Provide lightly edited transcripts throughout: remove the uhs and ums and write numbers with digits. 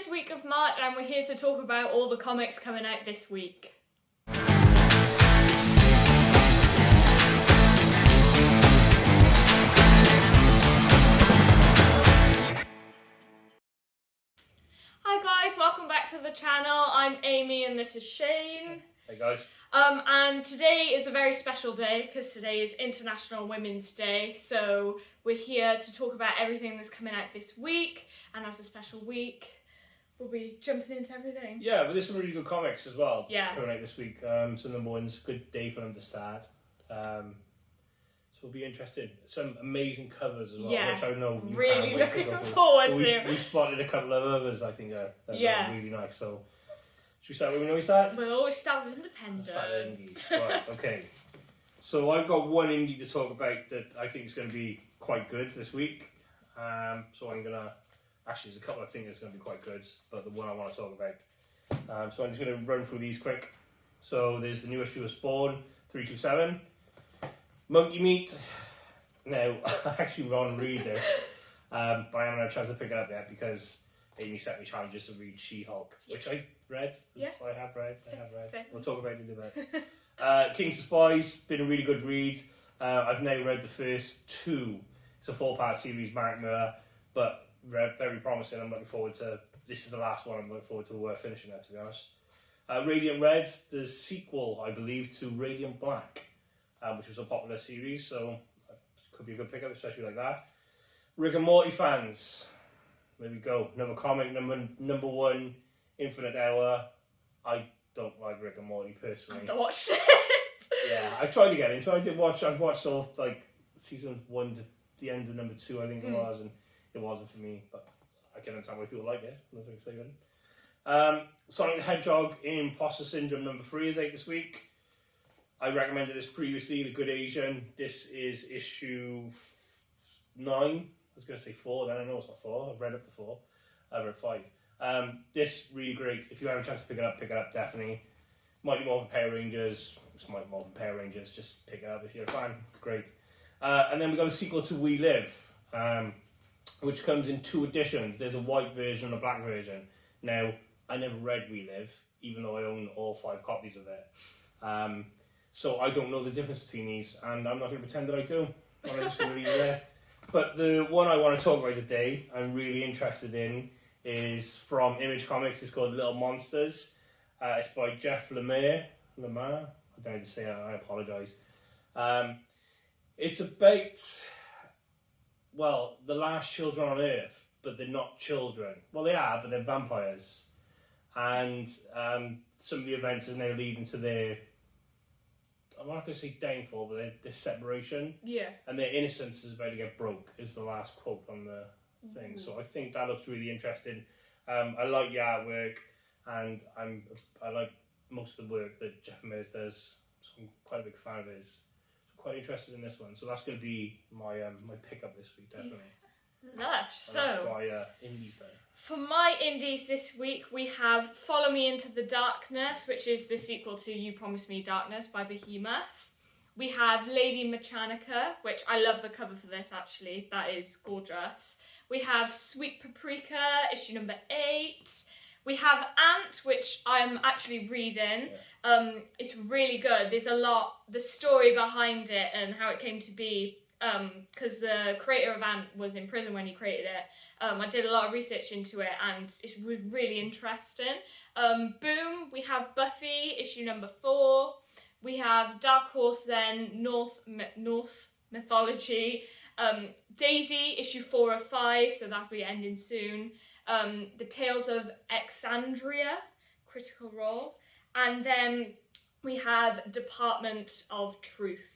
first week of March and we're here to talk about all the comics coming out this week. Hi guys, welcome back to the channel. I'm Amy and this is Shane. Hey guys. And today is a very special day because today is International Women's Day. So we're here to talk about everything that's coming out this week. And as a special week, we'll be jumping into everything. Yeah, but there's some really good comics as well coming out this week. So number one's a good day for them to start. So we'll be interested. Some amazing covers as well, which I know you really can't wait looking forward to. We've spotted a couple of others I think are really nice. So should we start with when we start? We'll always start with independent. Start with indies. Right, okay. So I've got one indie to talk about that I think is going to be quite good this week. So I'm going to... Actually, there's a couple of things that's going to be quite good, but the one I want to talk about. So I'm just going to run through these quick. So there's the new issue of Spawn, 327. Monkey Meat. Now, I actually want to read this, but I haven't had a chance to pick it up yet because Amy set me challenges to read She-Hulk, which I read. Yeah. I have read. We'll talk about it in a bit. Kings of Spies, been a really good read. I've now read the first two. It's a 4-part series, Mark Miller, but very promising. I'm looking forward to... This is the last one I'm looking forward to finishing that, to be honest. Radiant Red, the sequel, I believe, to Radiant Black, which was a popular series, so could be a good pickup, especially like that. Rick and Morty fans, there we go. Another comic, number one, Infinite Hour. I don't like Rick and Morty personally. I watched it. Yeah, I tried to get into it. I've watched all like season 1 to the end of number 2, I think it was, and it wasn't for me, but I can understand why people like it. Nothing to say about it. Sonic the Hedgehog Imposter Syndrome number 3 is out this week. I recommended this previously, The Good Asian. This is issue 9. I was going to say 4, then I know it's not 4. I've read up to 4. I've read 5. This really great. If you have a chance to pick it up, definitely. Mighty Morphin Power Rangers. It's Mighty Morphin Power Rangers. Just pick it up if you're a fan. Great. And then we got the sequel to We Live, which comes in 2 editions. There's a white version and a black version. Now, I never read We Live, even though I own all 5 copies of it. So I don't know the difference between these, and I'm not going to pretend that I do. I'm just going to leave it there. But the one I want to talk about today, I'm really interested in, is from Image Comics. It's called Little Monsters. It's by Jeff Lemire. I don't know how to say it, I apologise. It's about, well, the last children on Earth, but they're not children. Well, they are, but they're vampires. And some of the events is now leading to their... I'm not going to say downfall, but their separation. Yeah. And their innocence is about to get broke, is the last quote on the thing. So I think that looks really interesting. I like the artwork, and I like most of the work that Jeff Lemire does. So I'm quite a big fan of his. So quite interested in this one. So that's going to be my pickup this week, definitely. Lush. So that's my indies there. For my indies this week, we have Follow Me Into the Darkness, which is the sequel to You Promised Me Darkness by Behemoth. We have Lady Mechanica, which I love the cover for this, actually. That is gorgeous. We have Sweet Paprika, issue number 8. We have Ant, which I'm actually reading. Yeah. It's really good. There's a lot, the story behind it and how it came to be. Because the creator of Ant was in prison when he created it. I did a lot of research into it and it was really interesting. Boom, we have Buffy, issue number 4. We have Dark Horse then, Norse Mythology. Daisy, issue 4 of 5, so that'll be ending soon. The Tales of Exandria, Critical Role. And then we have Department of Truth.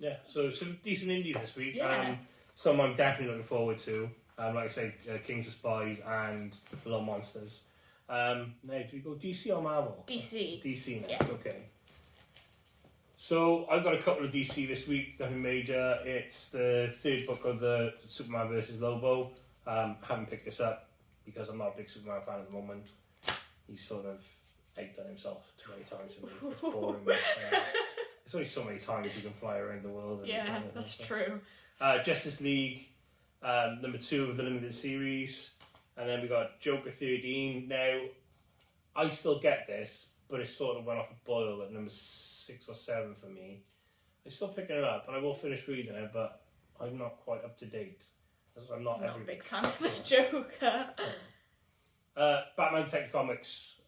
Yeah, so some decent indies this week. Yeah. Some I'm definitely looking forward to. Like I said, Kings of Spies and Little Monsters. Now, do we go DC or Marvel? DC. DC next, yeah. Okay. So I've got a couple of DC this week, nothing major. It's the 3rd book of the Superman vs. Lobo. Haven't picked this up because I'm not a big Superman fan at the moment. He's sort of egged on himself too many times for me. It's boring. There's only so many times you can fly around the world. Yeah, that's true. Justice League, number 2 of the limited series. And then we got Joker 13. Now, I still get this, but it sort of went off a boil at number 6 or 7 for me. I'm still picking it up, and I will finish reading it, but I'm not quite up to date. As I'm not a big fan of the Joker. Batman Detective Comics.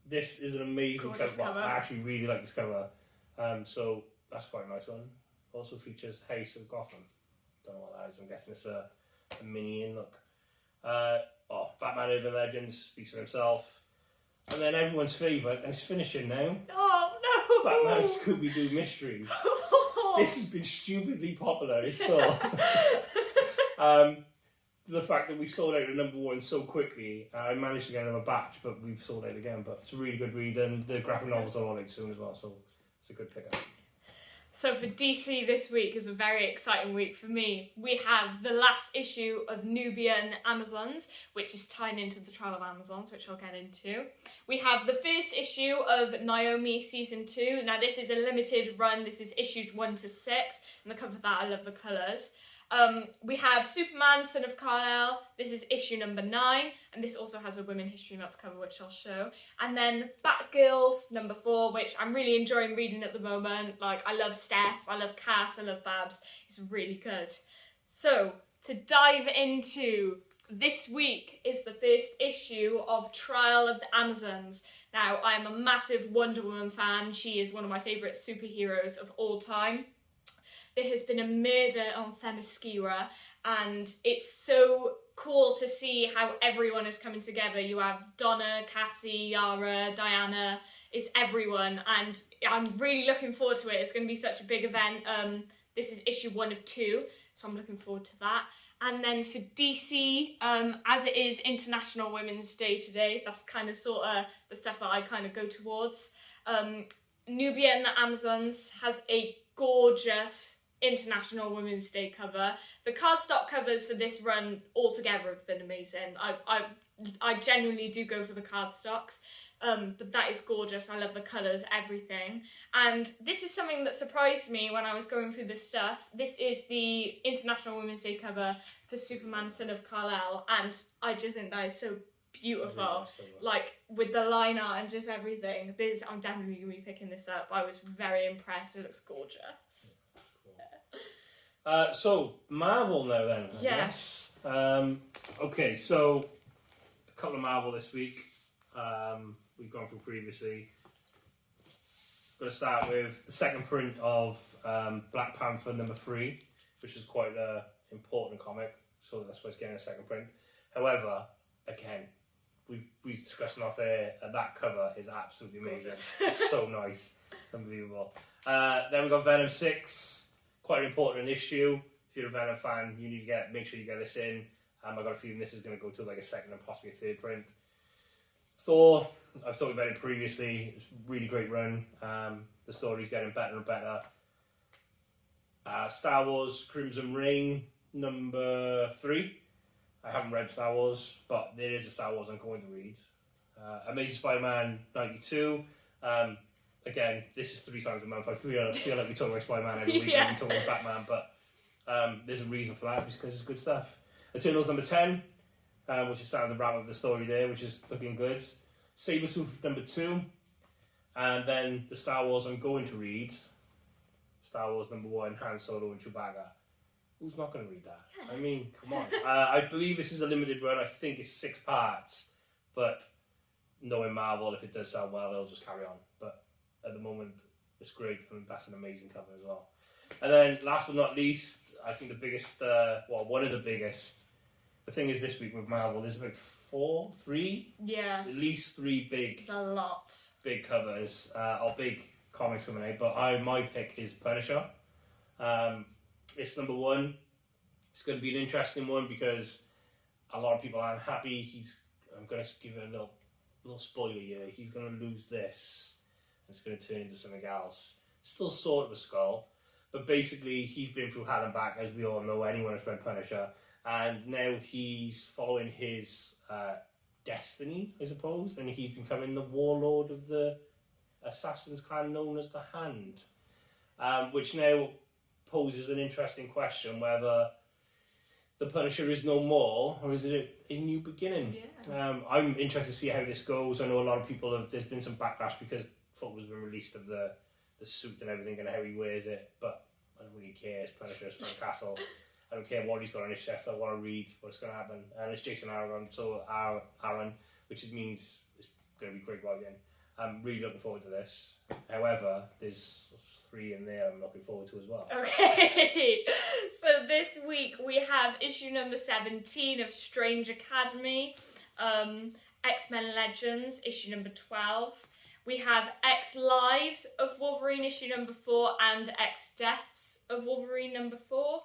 This is an amazing cover. I actually really like this cover. So that's quite a nice one. Also features House of Gotham. Don't know what that is. I'm guessing it's a mini-in look. Batman Urban Legends speaks for himself. And then everyone's favourite, and it's finishing now. Oh no! Batman Scooby-Doo Mysteries. This has been stupidly popular. It's still. The fact that we sold out the number 1 so quickly, I managed to get another batch, but we've sold out again. But it's a really good read, and the graphic novels are all out soon as well, so it's a good pickup. So for DC this week is a very exciting week for me. We have the last issue of Nubia and the Amazons, which is tying into the Trial of Amazons, which I'll get into. We have the first issue of Naomi Season 2. Now this is a limited run. This is issues 1 to 6. And the cover of that, I love the colours. We have Superman, Son of Kal-El. This is issue number 9, and this also has a Women History Month cover, which I'll show. And then Batgirls number 4, which I'm really enjoying reading at the moment. Like, I love Steph, I love Cass, I love Babs. It's really good. So, to dive into this week is the first issue of Trial of the Amazons. Now, I'm a massive Wonder Woman fan. She is one of my favourite superheroes of all time. There has been a murder on Themyscira, and it's so cool to see how everyone is coming together. You have Donna, Cassie, Yara, Diana, it's everyone, and I'm really looking forward to it. It's going to be such a big event. This is issue 1 of 2, so I'm looking forward to that. And then for DC, as it is International Women's Day today, that's kind of sort of the stuff that I kind of go towards. Nubia and the Amazons has a gorgeous International Women's Day cover. The cardstock covers for this run altogether have been amazing. I genuinely do go for the cardstocks, but that is gorgeous. I love the colours, everything. And this is something that surprised me when I was going through this stuff. This is the International Women's Day cover for Superman, Son of Kal-El, and I just think that is so beautiful. Really nice, like with the line art and just everything. I'm definitely going to be picking this up. I was very impressed. It looks gorgeous. So Marvel now then. I yes. Guess. Okay, so a couple of Marvel this week. We've gone through previously. Going to start with the second print of Black Panther number 3, which is quite an important comic. So that's why it's getting a second print. However, again, we discussed off air. That cover is absolutely amazing. It's so nice, it's unbelievable. Then we got Venom 6. Quite an important issue. If you're a Venom fan, you need to make sure you get this in. I got a feeling this is going to go to like a second and possibly a third print. Thor, I've talked about it previously. It's a really great run. The story's getting better and better. Star Wars Crimson Reign number 3. I haven't read Star Wars, but there is a Star Wars I'm going to read. Amazing Spider-Man 92. Again, this is 3 times a month. I feel like we talk about Spider-Man every week and we talk about Batman, but there's a reason for that, because it's good stuff. Eternals number 10, which is starting to wrap up the story there, which is looking good. Sabretooth number 2, and then the Star Wars I'm going to read. Star Wars number 1, Han Solo and Chewbacca. Who's not going to read that? I mean, come on. I believe this is a limited run. I think it's 6 parts, but knowing Marvel, if it does sell well, they'll just carry on. But at the moment, it's great, and that's an amazing cover as well. And then, last but not least, I think the biggest, one of the biggest. The thing is, this week with Marvel, there's about 3? Yeah. At least 3 big. It's a lot. Big covers, or big comics coming out. But my pick is Punisher. It's number 1. It's going to be an interesting one because a lot of people aren't happy. I'm going to give it a little spoiler here. He's going to lose this. It's going to turn into something else. Still sort of a Skull, but basically he's been through hell and back, as we all know, anyone who's read Punisher, and now he's following his destiny, I suppose, and he's becoming the warlord of the Assassin's Clan known as the Hand, which now poses an interesting question whether the Punisher is no more, or is it a new beginning? Yeah. I'm interested to see how this goes. I know a lot of people there's been some backlash because photos have been released of the suit and everything and how he wears it, but I don't really care. It's Punisher, it's Frank Castle. I don't care what he's got on his chest. I want to read what's going to happen. And it's Jason Aaron, which means it's going to be great writing. I'm really looking forward to this. However, there's 3 in there I'm looking forward to as well. Okay, so this week we have issue number 17 of Strange Academy, X-Men Legends, issue number 12. We have X Lives of Wolverine, issue number 4, and X Deaths of Wolverine, number 4.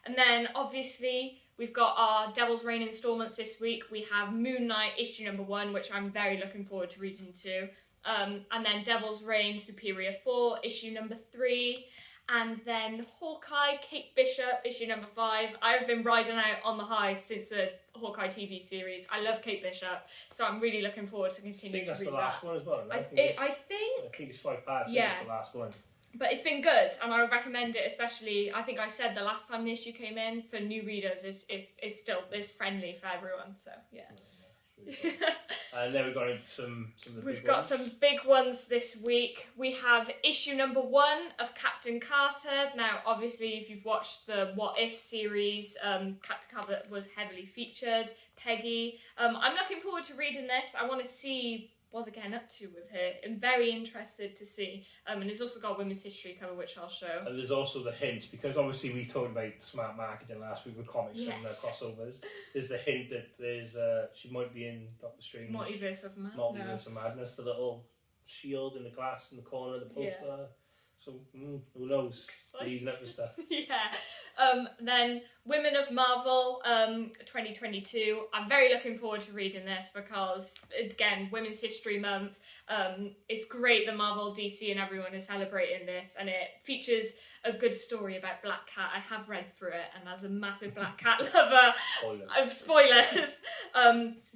And then, obviously, we've got our Devil's Reign installments this week. We have Moon Knight, issue number 1, which I'm very looking forward to reading too. And then Devil's Reign Superior 4, issue number 3. And then Hawkeye, Kate Bishop, issue number 5. I've been riding out on the high since the Hawkeye TV series. I love Kate Bishop, so I'm really looking forward to continuing to read that. I think that's the last one as well. I think it's 5 parts. Yeah. It's the last one. But it's been good, and I would recommend it, especially, I think I said the last time the issue came in, for new readers, it's still friendly for everyone, so yeah. And then we've got some of the We've big got ones. some big ones this week. We have issue number 1 of Captain Carter. Now, obviously, if you've watched the What If series, Captain Carter was heavily featured. Peggy. I'm looking forward to reading this. I want to see what they're getting up to with her. I'm very interested to see. And it's also got women's history cover, which I'll show. And there's also the hints, because obviously we talked about smart marketing last week with comics and crossovers. There's the hint that there's she might be in Doctor Strange. Multiverse of Madness, the little shield in the glass in the corner of the poster. Yeah. So, who knows? Leading up to stuff. Yeah. Then Women of Marvel 2022. I'm very looking forward to reading this because, again, Women's History Month. It's great that Marvel, DC and everyone is celebrating this, and it features a good story about Black Cat. I have read through it, and as a massive Black Cat lover, spoilers.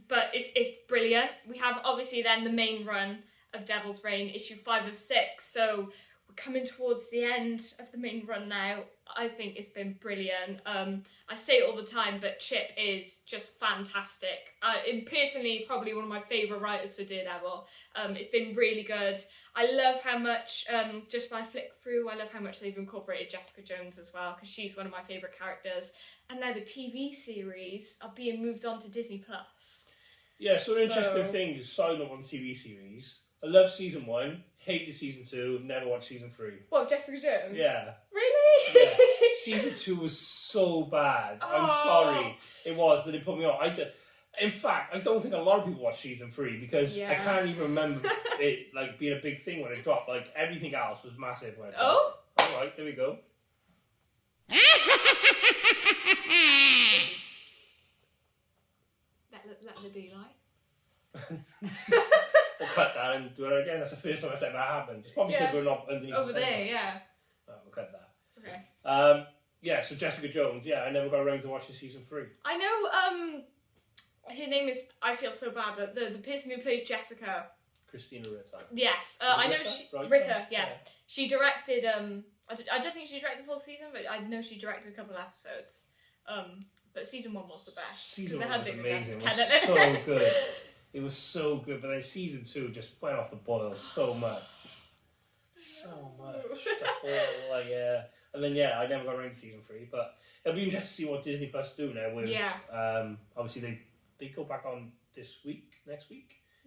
But it's brilliant. We have, obviously, then the main run of Devil's Reign, issue 5 of 6. So we're coming towards the end of the main run now. I think it's been brilliant. I say it all the time, but Chip is just fantastic. And personally, probably one of my favourite writers for Daredevil. It's been really good. I love how much, just by flick through, I love how much they've incorporated Jessica Jones as well, because she's one of my favourite characters. And now the TV series are being moved on to Disney+. Yeah, so an interesting thing is sign up on the TV series. I love season 1, hated season 2, never watched season 3. What, Jessica Jones? Yeah. Really? Yeah. Season 2 was so bad. I'm sorry. It was that it put me off. In fact, I don't think a lot of people watched season 3 because I can't even remember it like being a big thing when it dropped. Like everything else was massive when it dropped. All right, there we go. Let the be like. We'll cut that and do it again. That's the first time I said that happened. It's probably because we're not underneath over the there, yeah. Oh, we'll cut that. Okay. Yeah, so Jessica Jones, I never got around to watching season 3. I know, her name is, I feel so bad, but the person who plays Jessica. Christina Ritter. Yes, I know Ritter, yeah. She directed, I don't think she directed the full season, but I know she directed a couple of episodes. But season 1 was the best. Season 1 was amazing. It was so good. It was so good, but then season 2 just went off the boil so much. So much. And then, I never got around to season 3, but it'll be interesting to see what Disney Plus do now with, obviously they go back on next week,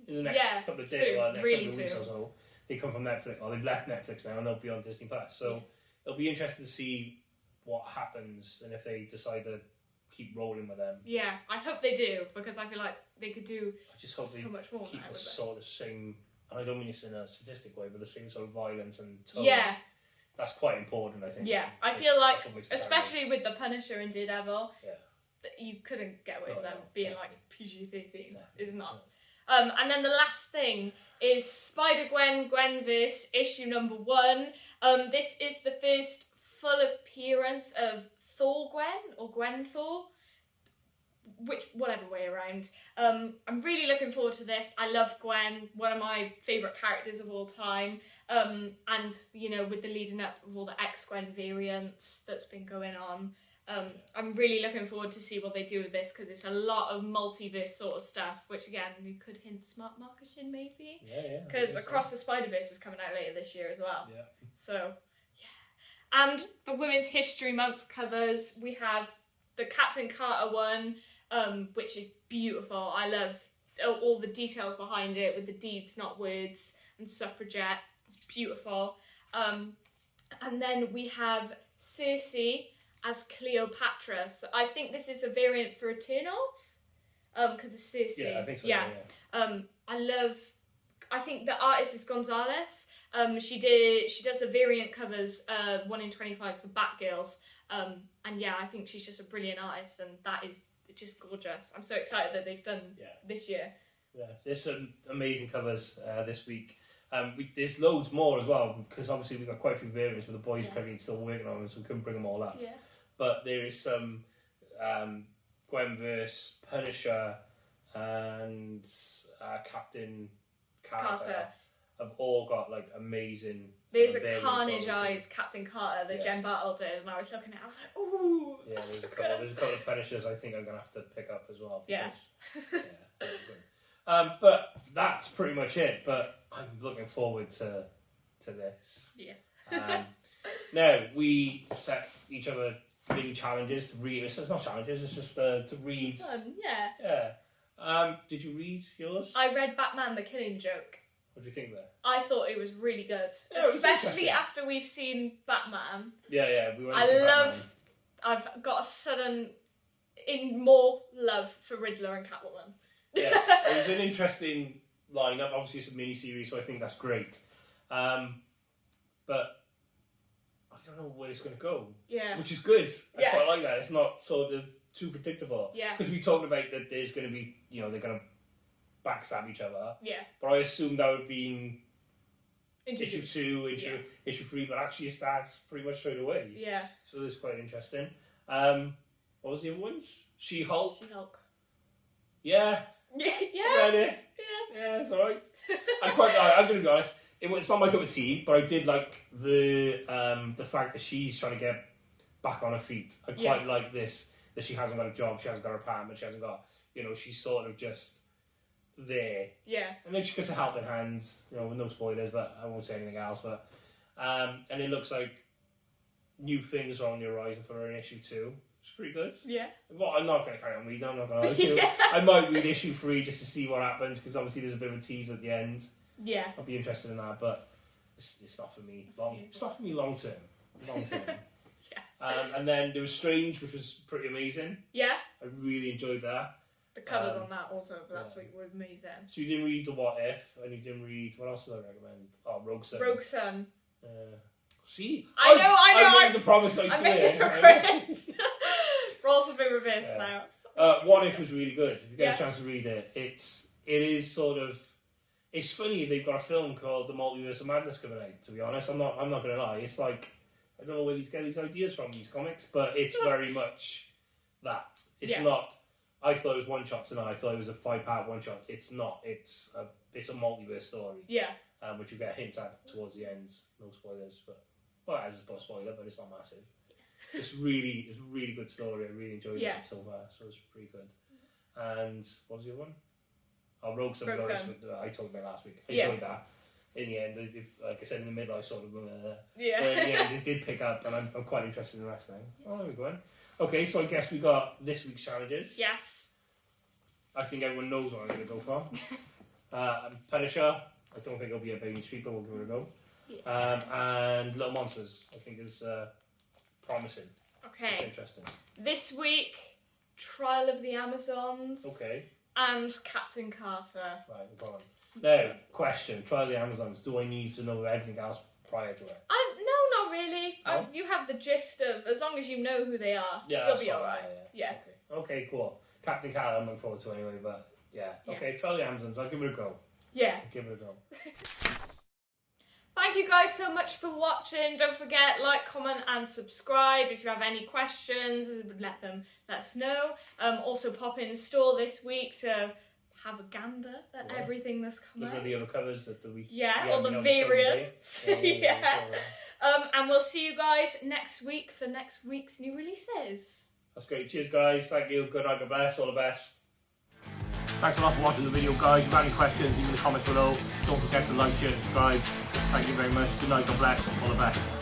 in the next couple of days, weeks or so. They come from Netflix, or they've left Netflix now, and they'll be on Disney Plus. So it'll be interesting to see what happens, and if they decide to keep rolling with them. Yeah, I hope they do, because I feel like they could do so much more. Keep the sort of same, and I don't mean this in a statistic way, but the same sort of violence and tone. Yeah. That's quite important, I think. Yeah, I feel like, especially with the Punisher and Daredevil, that you couldn't get away with them being like PG-13. It's not. And then the last thing is Spider-Gwen, Gwenverse, issue number 1. This is the first full appearance of Thor Gwen, or Gwen Thor, whatever way around. I'm really looking forward to this. I love Gwen, one of my favourite characters of all time. And, with the leading up of all the X-Gwen variants that's been going on, I'm really looking forward to see what they do with this, because it's a lot of multiverse sort of stuff, which again, we could hint smart marketing maybe. Yeah. Because Across the Spider-Verse is coming out later this year as well. Yeah. So, yeah. And the Women's History Month covers, we have the Captain Carter one, which is beautiful. I love all the details behind it with the deeds, not words, and suffragette. It's beautiful. And then we have Cersei as Cleopatra. So I think this is a variant for Eternals, because it's Cersei. Yeah, I think so. Yeah. I think the artist is Gonzalez. She does the variant covers, 1 in 25 for Batgirls. And yeah, I think she's just a brilliant artist, and that is just gorgeous. I'm so excited that they've done this year. Yeah, there's some amazing covers this week. There's loads more as well, because obviously we've got quite a few variants, but the boys are currently still working on them, so we couldn't bring them all up. Yeah. But there is some Gwenverse, Punisher, and Captain Carter have all got like amazing. There's a Carnage Eyes Captain Carter that Jen Battle did, and I was looking at it, I was like, ooh, yeah, that's there's so a couple. good. There's a couple of Punishers I think I'm gonna have to pick up as well. Yes. Because, yeah, good. But that's pretty much it. But I'm looking forward to this. Yeah. Now we set each other mini challenges to read. It's not challenges. It's just to read. Fun, yeah. Yeah. Did you read yours? I read Batman: The Killing Joke. What do you think there? I thought it was really good, Yeah, it was especially interesting. after we've seen Batman. Yeah. We went to see Batman. I've got a sudden more love for Riddler and Catwoman. Yeah, it was an interesting lineup. Obviously, it's a mini series, so I think that's great. But I don't know where it's going to go. Yeah. Which is good. I Yeah. quite like that. It's not sort of too predictable. Yeah. Because we talked about that there's going to be, they're going to backstab each other. Yeah. But I assumed that would be Introduced. issue 2, issue 3, but actually it starts pretty much straight away. Yeah. So it's quite interesting. What was the other ones? She-Hulk. She-Hulk. Yeah. Yeah. Read it. Yeah, it's alright. I'm going to be honest. It's not my cup of tea, but I did like the fact that she's trying to get back on her feet. I quite like this, that she hasn't got a job, she hasn't got an apartment, she hasn't got, she's sort of just there. Yeah. And then she gets a helping hand, with no spoilers, but I won't say anything else. But and it looks like new things are on the horizon for her in issue 2. It's pretty good. Yeah. Well, I'm not going to carry on reading. I'm not going to lie to you. I might read issue 3 just to see what happens, because obviously there's a bit of a tease at the end. Yeah. I'll be interested in that, but it's not for me. It's not for me long term. And then there was Strange, which was pretty amazing. Yeah. I really enjoyed that. The covers on that also for last week were amazing. So you didn't read The What If, and you didn't read, what else did I recommend? Oh, Rogue Sun. Rogue Sun. See? I know. I made the promise I made did. the regrets. Roles have been reversed now. What If was really good. If you get a chance to read it, it is sort of. It's funny they've got a film called The Multiverse of Madness coming out. To be honest, I'm not gonna lie. It's like I don't know where these get these ideas from, these comics, but it's very much that. It's not. I thought it was one shot tonight. I thought it was a 5-part one shot. It's not. It's a multiverse story. Yeah. Which you get hints at towards the end. No spoilers, but it has a spoiler, but it's not massive. It's a really good story. I really enjoyed it so far, so it's pretty good. And what was the other one? Oh, Rogue Sun. I talked about last week. I enjoyed that. In the end, like I said, in the middle, I sort of. But in the end, it did pick up, and I'm quite interested in the rest now. Oh, there we go. Okay, so I guess we got this week's challenges. Yes. I think everyone knows what I'm going to go for. Punisher. I don't think it'll be a baby street, but we'll give it a go. Yeah. And Little Monsters, I think is promising. Okay. It's interesting. This week, Trial of the Amazons. Okay. And Captain Carter. Right, we'll go on. Now, question. Trial of the Amazons. Do I need to know everything else prior to it? No, not really. No? You have the gist of, as long as you know who they are, you'll be alright. Yeah. Okay, cool. Captain Carter I'm looking forward to anyway, but okay, Trial of the Amazons, I'll give it a go. Yeah. Give it a go. Thank you guys so much for watching. Don't forget, like, comment and subscribe. If you have any questions, let us know. Also pop in store this week to have a gander at Yeah. everything that's come Look out. at the other covers that we All the variants. Yeah. And we'll see you guys next week for next week's new releases. That's great. Cheers, guys. Thank you. Good night. God bless. All the best. Thanks a lot for watching the video, guys. If you have any questions, leave in the comments below. Don't forget to like, share, subscribe. Thank you very much. Good night. God bless. All the best.